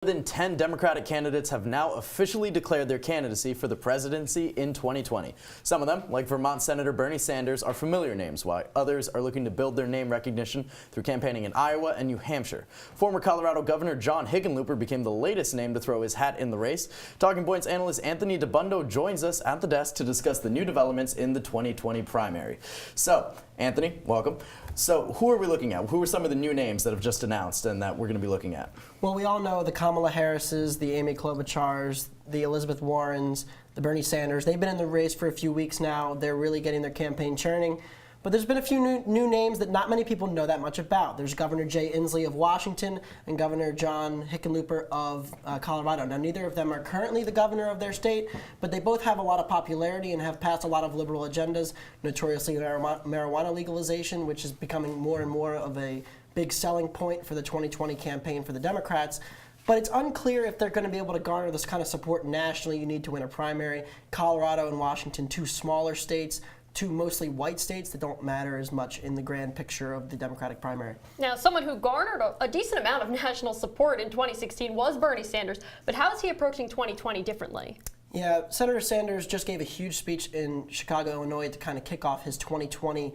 More than 10 Democratic candidates have now officially declared their candidacy for the presidency in 2020. Some of them, like Vermont Senator Bernie Sanders, are familiar names, while others are looking to build their name recognition through campaigning in Iowa and New Hampshire. Former Colorado Governor John Hickenlooper became the latest name to throw his hat in the race. Talking Points analyst Anthony Dabbundo joins us at the desk to discuss the new developments in the 2020 primary. So, Anthony, welcome. So who are we looking at? Who are some of the new names that have just announced and that we're going to be looking at? Well, we all know the Kamala Harrises, the Amy Klobuchars, the Elizabeth Warrens, the Bernie Sanders. They've been in the race for a few weeks now. They're really getting their campaign churning. But there's been a few new names that not many people know that much about. There's Governor Jay Inslee of Washington and Governor John Hickenlooper of Colorado. Now, neither of them are currently the governor of their state, but they both have a lot of popularity and have passed a lot of liberal agendas, notoriously marijuana legalization, which is becoming more and more of a big selling point for the 2020 campaign for the Democrats. But it's unclear if they're going to be able to garner this kind of support nationally. You need to win a primary. Colorado and Washington, two smaller states, two mostly white states that don't matter as much in the grand picture of the Democratic primary. Now, someone who garnered a decent amount of national support in 2016 was Bernie Sanders, but how is he approaching 2020 differently? Yeah, Senator Sanders just gave a huge speech in Chicago, Illinois to kind of kick off his 2020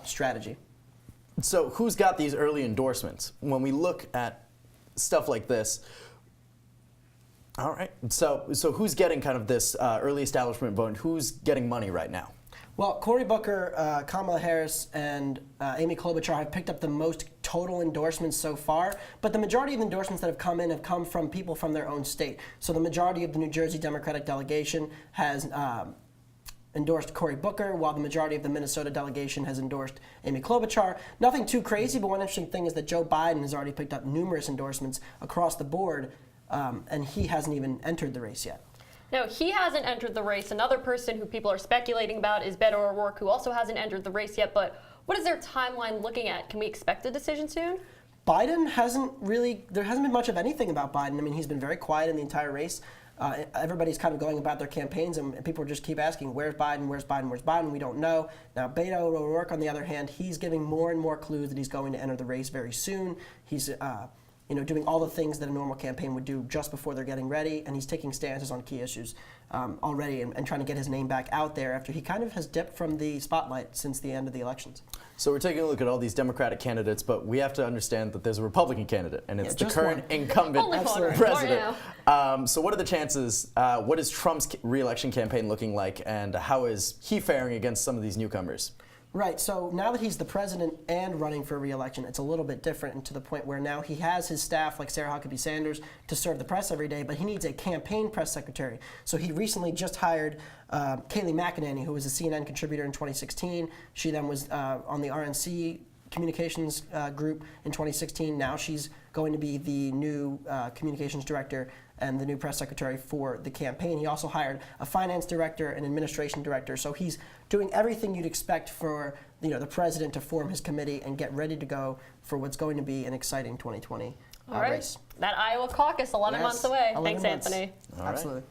strategy. So who's got these early endorsements? When we look at stuff like this, all right, so who's getting kind of this early establishment vote? Who's getting money right now? Well, Cory Booker, Kamala Harris, and Amy Klobuchar have picked up the most total endorsements so far, but the majority of endorsements that have come in have come from people from their own state. So the majority of the New Jersey Democratic delegation has endorsed Cory Booker, while the majority of the Minnesota delegation has endorsed Amy Klobuchar. Nothing too crazy, but one interesting thing is that Joe Biden has already picked up numerous endorsements across the board, and he hasn't even entered the race yet. No, he hasn't entered the race. Another person who people are speculating about is Beto O'Rourke, who also hasn't entered the race yet. But what is their timeline looking at? Can we expect a decision soon? Biden hasn't really, there hasn't been much of anything about Biden. I mean, he's been very quiet in the entire race. Everybody's kind of going about their campaigns, and people just keep asking, where's Biden, where's Biden, where's Biden? We don't know. Now, Beto O'Rourke, on the other hand, he's giving more and more clues that he's going to enter the race very soon. He's doing all the things that a normal campaign would do just before they're getting ready, and he's taking stances on key issues already and trying to get his name back out there after he kind of has dipped from the spotlight since the end of the elections. So we're taking a look at all these Democratic candidates, but we have to understand that there's a Republican candidate, and it's the current incumbent president. So what are the chances, what is Trump's re-election campaign looking like, and how is he faring against some of these newcomers? Right, so now that he's the president and running for re-election, it's a little bit different, and to the point where now he has his staff like Sarah Huckabee Sanders to serve the press every day, but he needs a campaign press secretary. So he recently just hired Kayleigh McEnany, who was a CNN contributor in 2016. She then was on the RNC communications group in 2016. Now she's going to be the new communications director and the new press secretary for the campaign. He also hired a finance director and administration director. So he's doing everything you'd expect for the president to form his committee and get ready to go for what's going to be an exciting 2020 race. That Iowa caucus, 11 months away. Thanks, Anthony. Absolutely.